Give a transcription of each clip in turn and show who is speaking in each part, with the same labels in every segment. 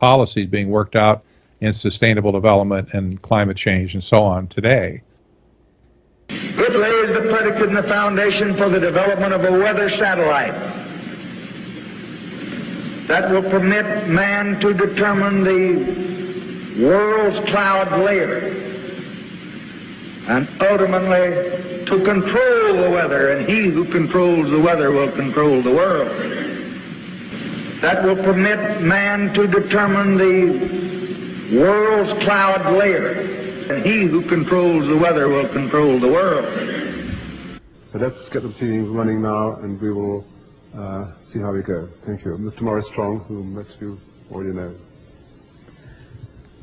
Speaker 1: policies being worked out in sustainable development and climate change and so on today.
Speaker 2: It lays the predicate and the foundation for the development of a weather satellite that will permit man to determine the world's cloud layer and ultimately to control the weather, and he who controls the weather will control the world. That will permit man to determine the world's cloud layer, and he who controls the weather will control the world.
Speaker 3: So let's get the proceedings running now, and we will see how we go. Thank you. Mr. Morris Strong, who most of you already know.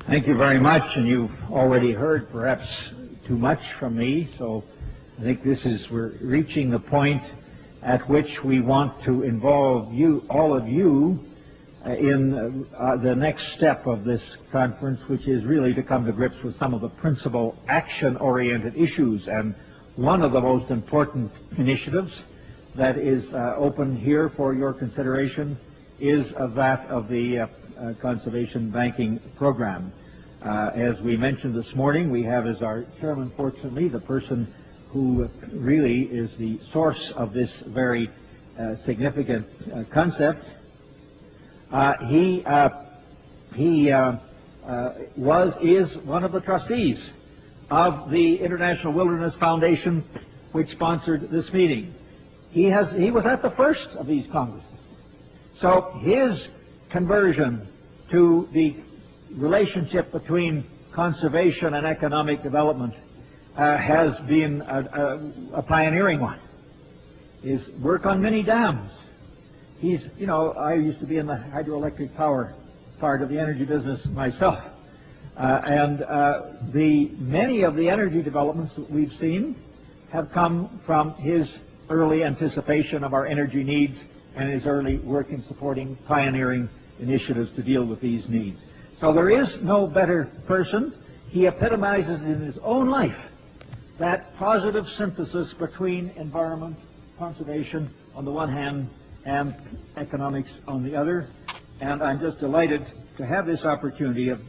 Speaker 4: Thank you very much, and you've already heard perhaps too much from me, so I think we're reaching the point at which we want to involve you, all of you, in the next step of this conference, which is really to come to grips with some of the principal action-oriented issues. And one of the most important initiatives that is open here for your consideration is that of the conservation banking program. As we mentioned this morning, we have as our chairman, fortunately, the person who really is the source of this very significant concept. He is one of the trustees of the International Wilderness Foundation, which sponsored this meeting. He was at the first of these congresses. So his conversion to the relationship between conservation and economic development has been a pioneering one. His work on mini dams. I used to be in the hydroelectric power part of the energy business myself. Many of the energy developments that we've seen have come from his early anticipation of our energy needs and his early work in supporting pioneering initiatives to deal with these needs. So there is no better person. He epitomizes in his own life that positive synthesis between environment, conservation on the one hand, and economics on the other. And I'm just delighted to have this opportunity of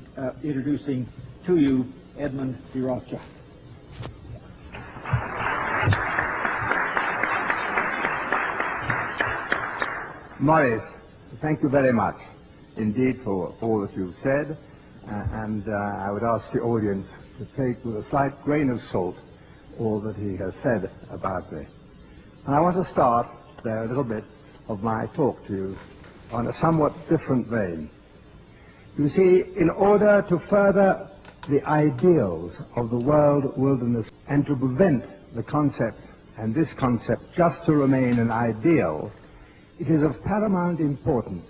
Speaker 4: introducing to you Edmund de Rothschild.
Speaker 5: Morris, thank you very much indeed for all that you've said, and I would ask the audience to take with a slight grain of salt all that he has said about me. And I want to start there a little bit of my talk to you on a somewhat different vein. You see, in order to further the ideals of the world wilderness and to prevent the concept, and this concept just to remain an ideal, it is of paramount importance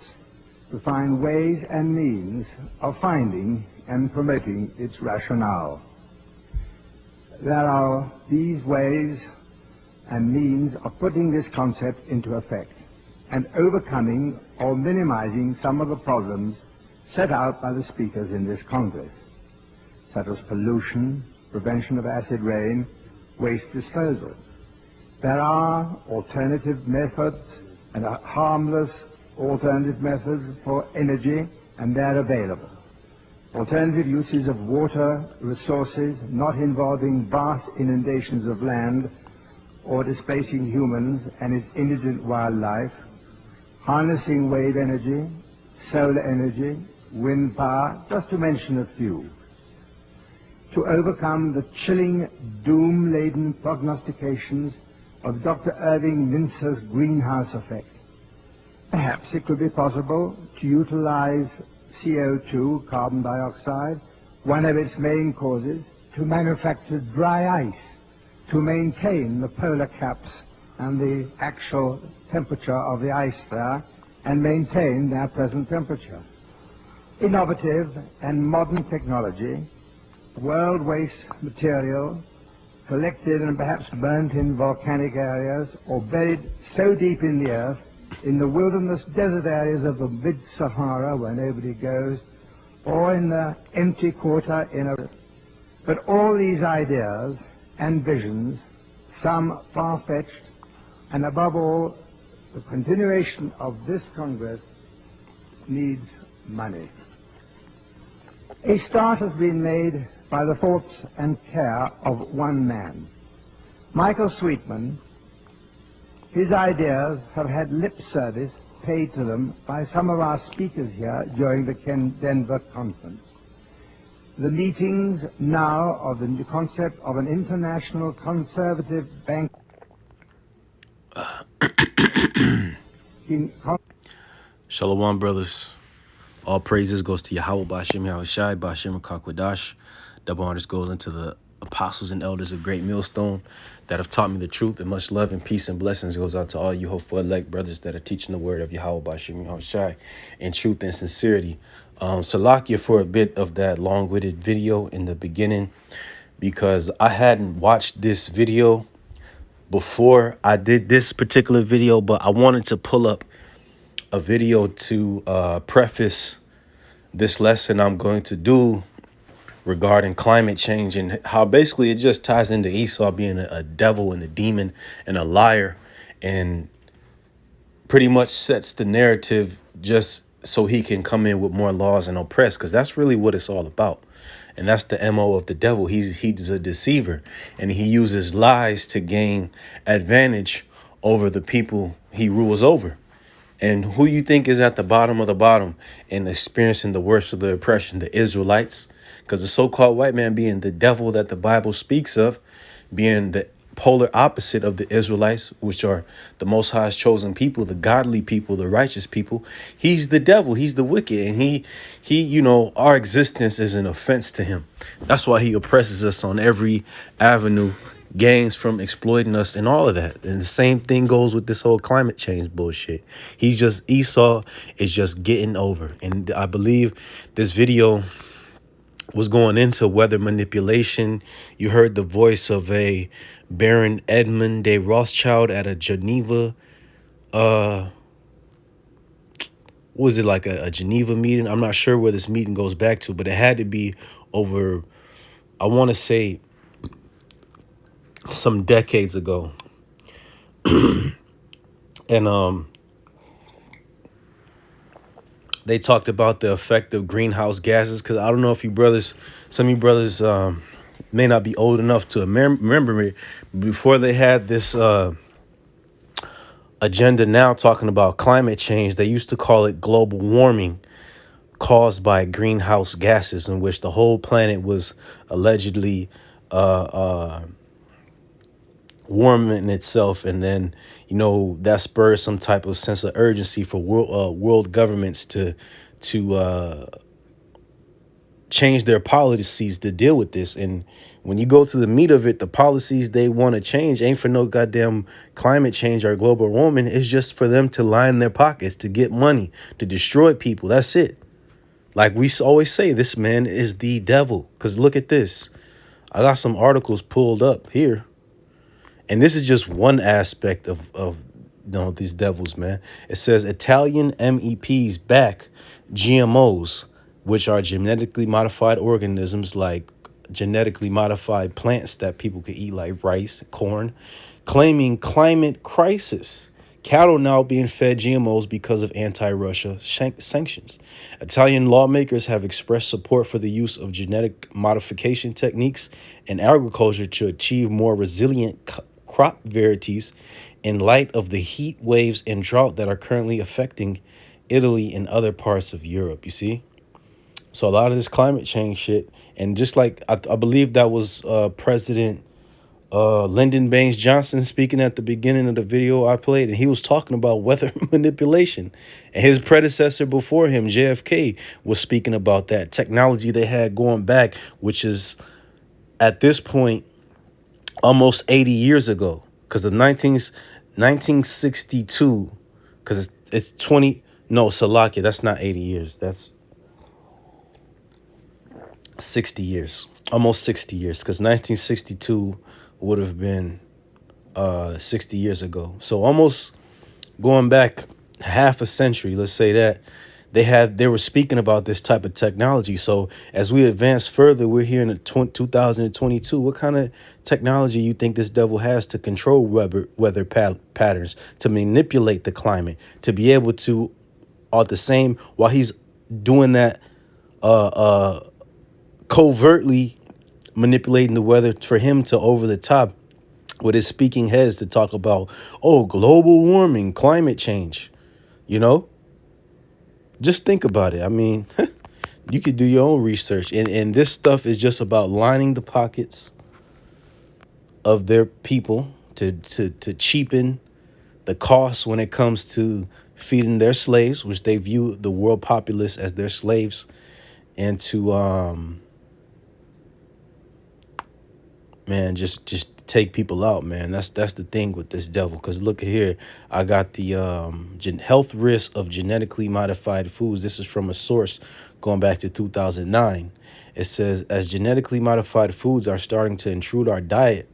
Speaker 5: to find ways and means of finding and promoting its rationale. There are these ways and means of putting this concept into effect and overcoming or minimizing some of the problems set out by the speakers in this Congress, such as pollution, prevention of acid rain, waste disposal. There are alternative methods and harmless alternative methods for energy, and they're available. Alternative uses of water resources not involving vast inundations of land or displacing humans and its indigent wildlife, harnessing wave energy, solar energy, wind power, just to mention a few. To overcome the chilling, doom-laden prognostications of Dr. Irving Mintzer's greenhouse effect, perhaps it could be possible to utilize CO2, carbon dioxide, one of its main causes, to manufacture dry ice, to maintain the polar caps and the actual temperature of the ice there, and maintain their present temperature. Innovative and modern technology, world waste material, collected and perhaps burnt in volcanic areas or buried so deep in the earth, in the wilderness desert areas of the mid-Sahara where nobody goes, or in the empty quarter in a... But all these ideas and visions, some far-fetched, and above all, the continuation of this Congress needs money. A start has been made by the thoughts and care of one man, Michael Sweetman. His ideas have had lip service paid to them by some of our speakers here during the Denver conference. The meetings now of the concept of an international conservative bank
Speaker 6: Shalom, brothers. All praises goes to Yahweh Ba'Shem Yahushai Ba'Shem Kakwadash. Double honors goes into the apostles and elders of Great Millstone that have taught me the truth, and much love and peace and blessings goes out to all you hopeful elect brothers that are teaching the word of Yahweh Ba'Shem Yahushai in truth and sincerity. Salakia for a bit of that long-winded video in the beginning, because I hadn't watched this video before I did this particular video, but I wanted to pull up a video to preface this lesson I'm going to do regarding climate change, and how basically it just ties into Esau being a devil and a demon and a liar, and pretty much sets the narrative just so he can come in with more laws and oppress, because that's really what it's all about. And that's the MO of the devil. He's a deceiver, and he uses lies to gain advantage over the people he rules over. And who you think is at the bottom of the bottom and experiencing the worst of the oppression? The Israelites. Because the so-called white man, being the devil that the Bible speaks of, being the polar opposite of the Israelites, which are the Most High's chosen people, the godly people, the righteous people. He's the devil. He's the wicked. And he, our existence is an offense to him. That's why he oppresses us on every avenue, gains from exploiting us and all of that. And the same thing goes with this whole climate change bullshit. Esau is just getting over. And I believe this video was going into weather manipulation. You heard the voice of a Baron Edmund de Rothschild at a Geneva, was it like a Geneva meeting? I'm not sure where this meeting goes back to, but it had to be over, I want to say, some decades ago. And they talked about the effect of greenhouse gases, because I don't know if some of you brothers may not be old enough to remember it. Before they had this agenda now talking about climate change, they used to call it global warming caused by greenhouse gases, in which the whole planet was allegedly warming itself, and then that spurs some type of sense of urgency for world governments to change their policies to deal with this. And when you go to the meat of it, the policies they want to change ain't for no goddamn climate change or global warming. It's just for them to line their pockets, to get money, to destroy people. That's it. Like we always say, this man is the devil. Because look at this. I got some articles pulled up here. And this is just one aspect of these devils, man. It says Italian MEPs back GMOs, which are genetically modified organisms, like genetically modified plants that people could eat, like rice, corn, claiming climate crisis. Cattle now being fed GMOs because of anti-Russia sanctions. Italian lawmakers have expressed support for the use of genetic modification techniques in agriculture to achieve more resilient crop varieties in light of the heat waves and drought that are currently affecting Italy and other parts of Europe. You see? So a lot of this climate change shit, and just like I believe that was President Lyndon Baines Johnson speaking at the beginning of the video I played, and he was talking about weather manipulation. And his predecessor before him, JFK, was speaking about that technology they had going back, which is at this point almost 80 years ago, because the 1962, because it's 20, no, Salakia, that's not 80 years, that's 60 years, almost 60 years, because 1962 would have been 60 years ago. So almost going back half a century, let's say that, they were speaking about this type of technology. So as we advance further, we're here in 2022. What kind of technology you think this devil has to control weather patterns, to manipulate the climate, to be able to, while he's doing that covertly manipulating the weather for him to over the top with his speaking heads to talk about, oh, global warming, climate change, you know? Just think about it. I mean, you could do your own research. And this stuff is just about lining the pockets of their people to cheapen the costs when it comes to feeding their slaves, which they view the world populace as their slaves, and to man, just take people out, man. That's the thing with this devil. Because look here, I got the health risk of genetically modified foods. This is from a source going back to 2009. It says, as genetically modified foods are starting to intrude our diet,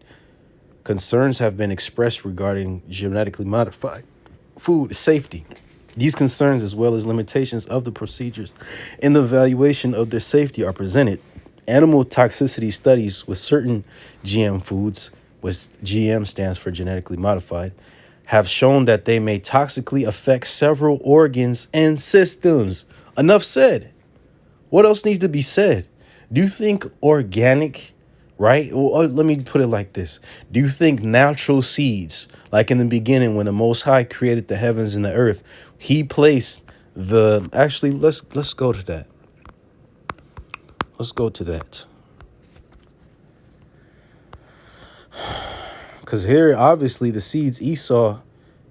Speaker 6: concerns have been expressed regarding genetically modified food safety. These concerns, as well as limitations of the procedures in the evaluation of their safety, are presented. Animal toxicity studies with certain GM foods, which GM stands for genetically modified, have shown that they may toxically affect several organs and systems. Enough said. What else needs to be said? Do you think organic, right? Well, let me put it like this. Do you think natural seeds, like in the beginning when the Most High created the heavens and the earth, he placed the, actually, let's go to that. Let's go to that. Because here, obviously, the seeds Esau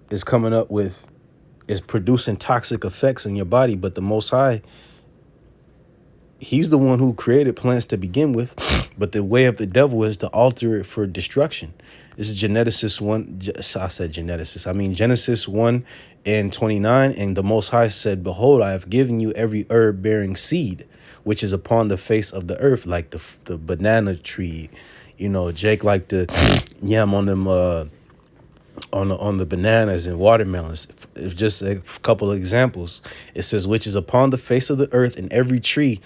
Speaker 6: is coming up with is producing toxic effects in your body. But the Most High, he's the one who created plants to begin with. But the way of the devil is to alter it for destruction. This is Genesis 1. I said Genesis. I mean Genesis 1:29. And the Most High said, behold, I have given you every herb bearing seed, which is upon the face of the earth, like the banana tree. You know, Jake liked to yam on them on the bananas and watermelons. It's just a couple of examples. It says, which is upon the face of the earth, and every tree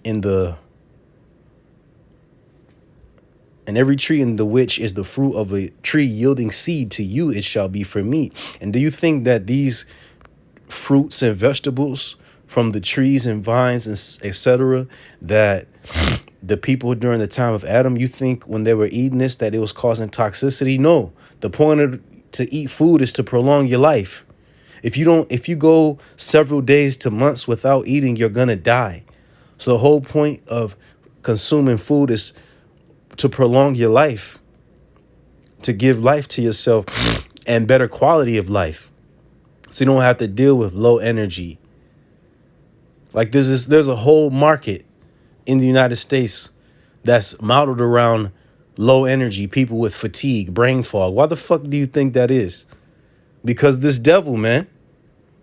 Speaker 6: in the which is the fruit of a tree yielding seed, to you it shall be for meat. And do you think that these fruits and vegetables from the trees and vines and etc. that the people during the time of Adam, you think when they were eating this that it was causing toxicity? No. The point of to eat food is to prolong your life. If you go several days to months without eating, you're gonna die. So the whole point of consuming food is to prolong your life, to give life to yourself and better quality of life, so you don't have to deal with low energy. Like there's a whole market in the United States that's modeled around low energy, people with fatigue, brain fog. Why the fuck do you think that is? Because this devil, man.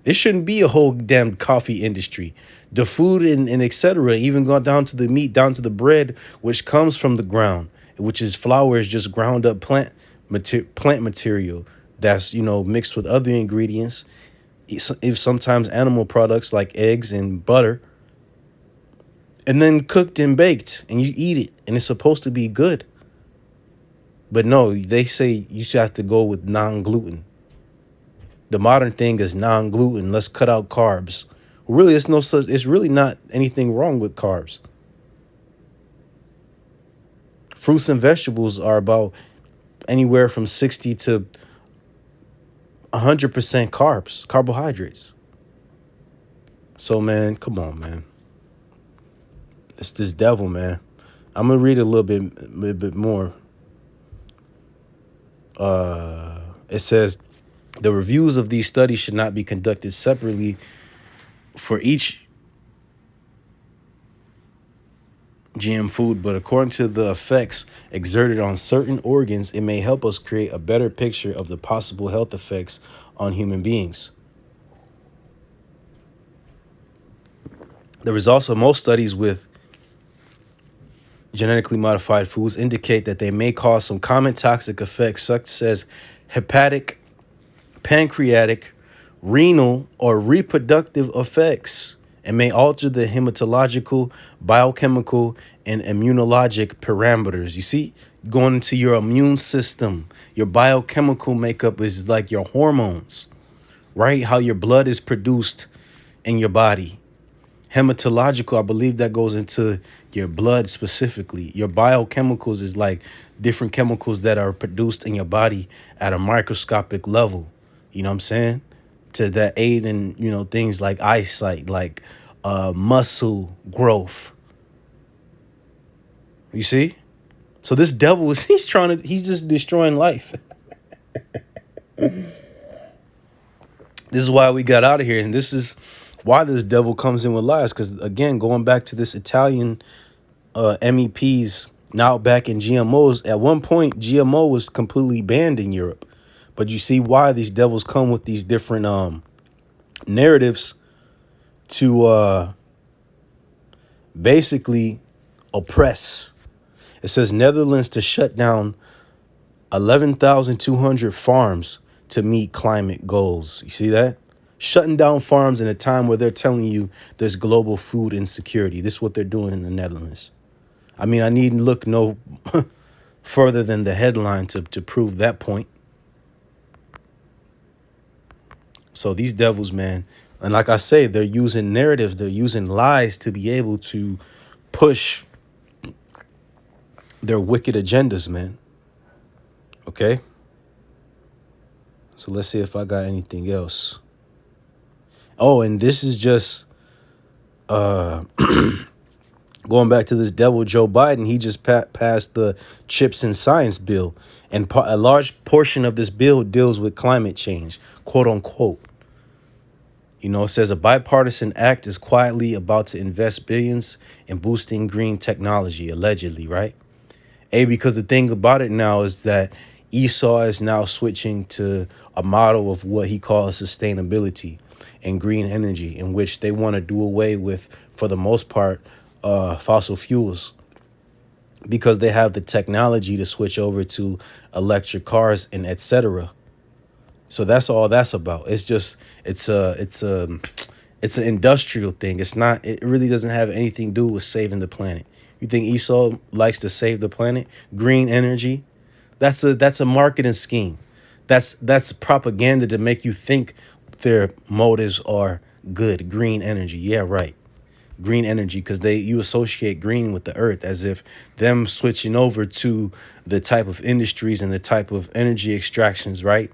Speaker 6: It shouldn't be a whole damn coffee industry. The food and etc. even go down to the meat, down to the bread, which comes from the ground, which is flour, is just ground up plant material that's, mixed with other ingredients. If sometimes animal products like eggs and butter, and then cooked and baked, and you eat it, and it's supposed to be good. But no, they say you should have to go with non-gluten. The modern thing is non-gluten. Let's cut out carbs. Really, it's really not anything wrong with carbs. Fruits and vegetables are about anywhere from 60 to 100% carbs, carbohydrates. So, man, come on, man. It's this devil, man. I'm gonna read a little bit more. It says, the reviews of these studies should not be conducted separately for each GM food, but according to the effects exerted on certain organs, it may help us create a better picture of the possible health effects on human beings. The results of most studies with genetically modified foods indicate that they may cause some common toxic effects, such as hepatic, pancreatic, renal, or reproductive effects, and may alter the hematological, biochemical, and immunologic parameters. You see, going into your immune system, your biochemical makeup is like your hormones, right? How your blood is produced in your body. Hematological, I believe that goes into your blood specifically. Your biochemicals is like different chemicals that are produced in your body at a microscopic level. You know what I'm saying? To that aid in, things like eyesight, like muscle growth. You see? So this devil is he's just destroying life. This is why we got out of here. And this is why this devil comes in with lies. Because again, going back to this Italian MEPs now back in GMOs, at one point GMO was completely banned in Europe. But you see why these devils come with these different narratives to basically oppress. It says Netherlands to shut down 11,200 farms to meet climate goals. You see that? Shutting down farms in a time where they're telling you there's global food insecurity. This is what they're doing in the Netherlands. I mean, I needn't look no further than the headline to prove that point. So these devils, man, and like I say, they're using narratives, they're using lies to be able to push their wicked agendas, man. Okay? So let's see if I got anything else. Oh, and this is just going back to this devil Joe Biden. He just passed the Chips and Science bill, and a large portion of this bill deals with climate change, quote unquote. It says a bipartisan act is quietly about to invest billions in boosting green technology, allegedly, right? Because the thing about it now is that Esau is now switching to a model of what he calls sustainability and green energy, in which they want to do away with, for the most part, fossil fuels, because they have the technology to switch over to electric cars and etc. So that's all that's about. It's an industrial thing. It really doesn't have anything to do with saving the planet. You think Esau likes to save the planet? Green energy? That's a marketing scheme. That's propaganda to make you think their motives are good. Green energy. Yeah, right. Green energy, because you associate green with the earth, as if them switching over to the type of industries and the type of energy extractions, right?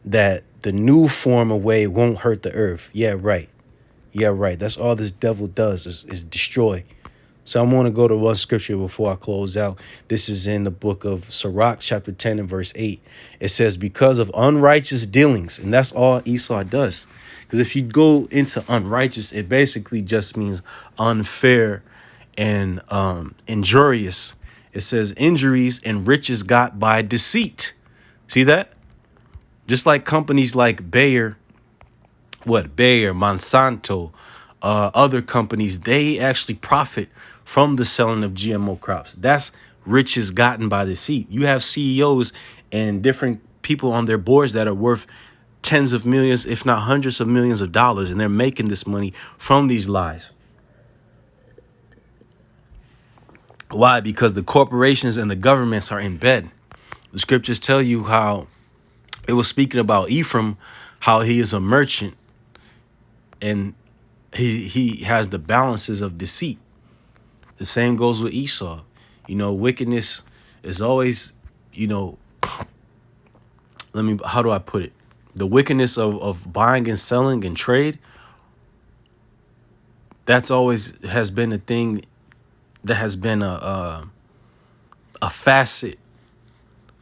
Speaker 6: That the new form of way won't hurt the earth. Yeah, right. Yeah, right. That's all this devil does is destroy. So I'm going to go to one scripture before I close out. This is in the book of Sirach, chapter 10 and verse 8. It says, because of unrighteous dealings, and that's all Esau does. Because if you go into unrighteous, it basically just means unfair and injurious. It says injuries and riches got by deceit. See that? Just like companies like Bayer, Monsanto, other companies, they actually profit from the selling of GMO crops. That's riches gotten by deceit. You have CEOs and different people on their boards that are worth tens of millions, if not hundreds of millions of dollars, and they're making this money from these lies. Why? Because the corporations and the governments are in bed. The scriptures tell you how it was speaking about Ephraim, how he is a merchant and he has the balances of deceit. The same goes with Esau. Wickedness is always, how do I put it? The wickedness of buying and selling and trade, that's always has been a thing that has been a facet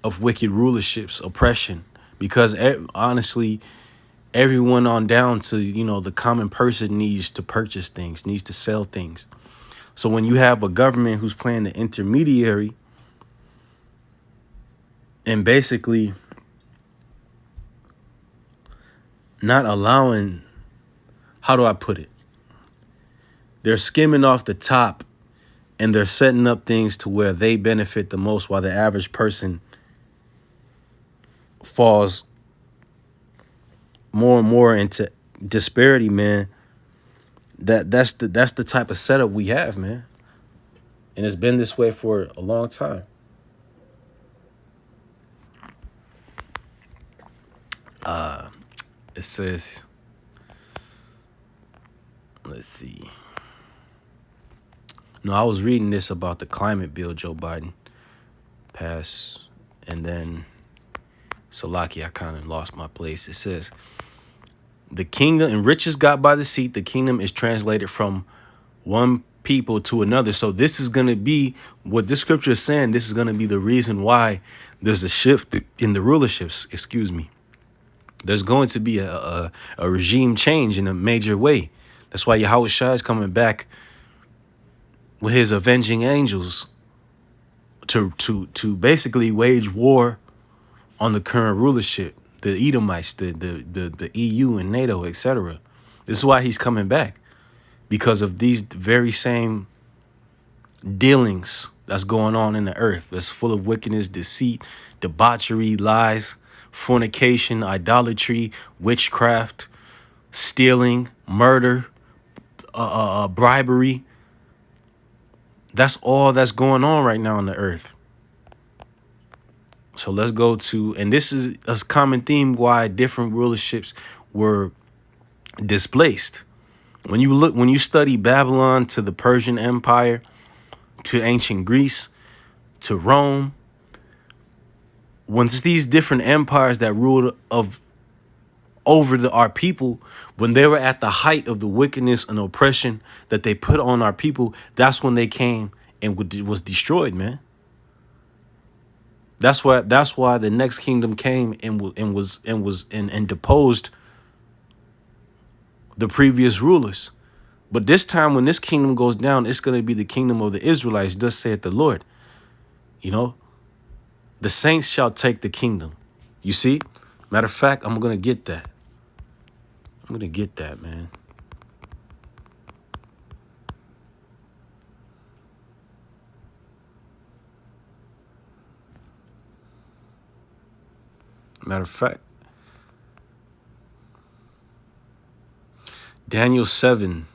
Speaker 6: of wicked rulerships, oppression, because honestly, everyone on down to, the common person needs to purchase things, needs to sell things. So when you have a government who's playing the intermediary and basically not allowing, how do I put it? They're skimming off the top and they're setting up things to where they benefit the most while the average person falls more and more into disparity, man. That's the type of setup we have, man. And it's been this way for a long time. It says, let's see. No, I was reading this about the climate bill Joe Biden passed, and then Salaki, I kind of lost my place. It says, the kingdom and riches got by the seat, the kingdom is translated from one people to another. So this is going to be what this scripture is saying. This is going to be the reason why there's a shift in the rulerships. Excuse me. There's going to be a regime change in a major way. That's why Yahweh Shai is coming back with his avenging angels to basically wage war on the current rulership, the Edomites, the EU and NATO, etc. This is why he's coming back, because of these very same dealings that's going on in the earth. That's full of wickedness, deceit, debauchery, lies, fornication, idolatry, witchcraft, stealing, murder, bribery. That's all that's going on right now on the earth. So let's go to, and this is a common theme why different rulerships were displaced. When you study Babylon to the Persian Empire, to ancient Greece, to Rome, once these different empires that ruled over our people, when they were at the height of the wickedness and oppression that they put on our people, that's when they came and was destroyed, man. That's why the next kingdom came and deposed the previous rulers. But this time, when this kingdom goes down, it's going to be the kingdom of the Israelites, thus saith the Lord. You know, the saints shall take the kingdom. You see? Matter of fact, I'm going to get that. I'm going to get that, man. Matter of fact, Daniel 7.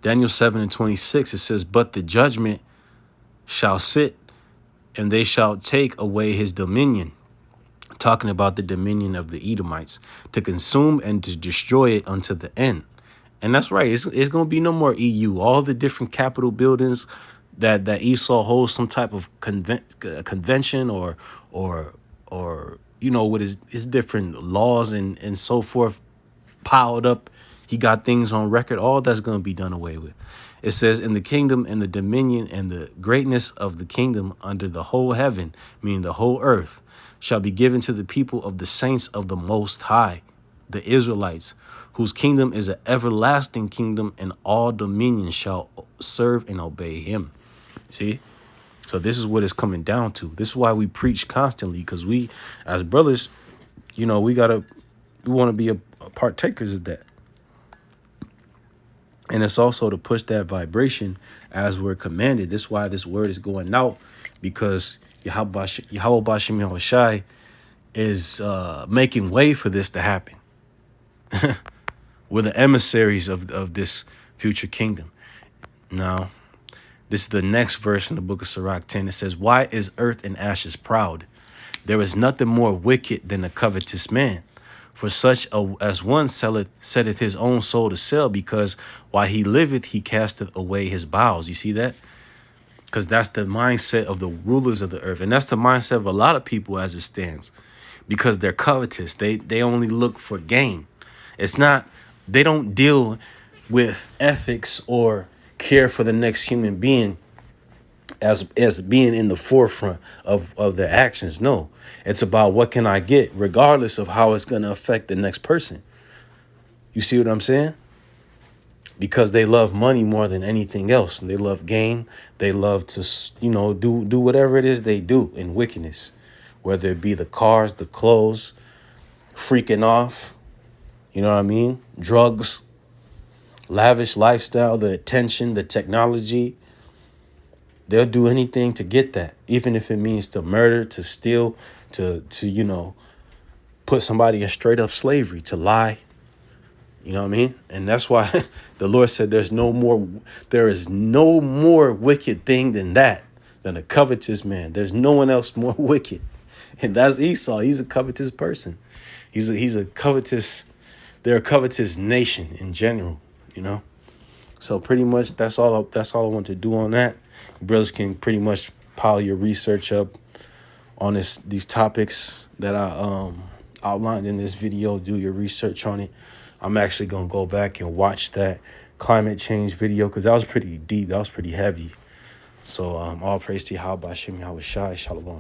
Speaker 6: Daniel 7:26, it says, but the judgment shall sit, and they shall take away his dominion. Talking about the dominion of the Edomites, to consume and to destroy it unto the end. And that's right. It's going to be no more EU. All the different Capitol buildings that Esau holds some type of convention or you know, with his different laws and so forth piled up. He got things on record. All that's going to be done away with. It says, in the kingdom and the dominion and the greatness of the kingdom under the whole heaven, meaning the whole earth, shall be given to the people of the saints of the Most High, the Israelites, whose kingdom is an everlasting kingdom, and all dominion shall serve and obey him. See? So this is what it's coming down to. This is why we preach constantly, because we, as brothers, you know, we want to be a partakers of that. And it's also to push that vibration as we're commanded. This is why this word is going out, because Yahweh Bashem Yahushai is making way for this to happen. We're the emissaries of this future kingdom. Now, this is the next verse in the book of Sirach 10. It says, why is earth and ashes proud? There is nothing more wicked than a covetous man. For such as one setteth his own soul to sell, because while he liveth, he casteth away his bowels. You see that? Because that's the mindset of the rulers of the earth. And that's the mindset of a lot of people as it stands. Because they're covetous. They only look for gain. It's not, they don't deal with ethics or care for the next human being as being in the forefront of their actions. No, it's about what can I get, regardless of how it's going to affect the next person. You see what I'm saying? Because they love money more than anything else. They love gain. They love to, you know, do whatever it is they do in wickedness, whether it be the cars, the clothes, freaking off, you know what I mean? Drugs, lavish lifestyle, the attention, the technology. They'll do anything to get that, even if it means to murder, to steal, to you know, put somebody in straight up slavery, to lie. You know what I mean? And that's why the Lord said there is no more wicked thing than that, than a covetous man. There's no one else more wicked. And that's Esau. He's a covetous person. He's a covetous. They're a covetous nation in general, you know. So pretty much that's all I want to do on that. Brothers can pretty much pile your research up on these topics that I outlined in this video. Do your research on it. I'm actually gonna go back and watch that climate change video because that was pretty deep. That was pretty heavy. So all praise to Yahweh Hashem Yahweh Shai. Shalom.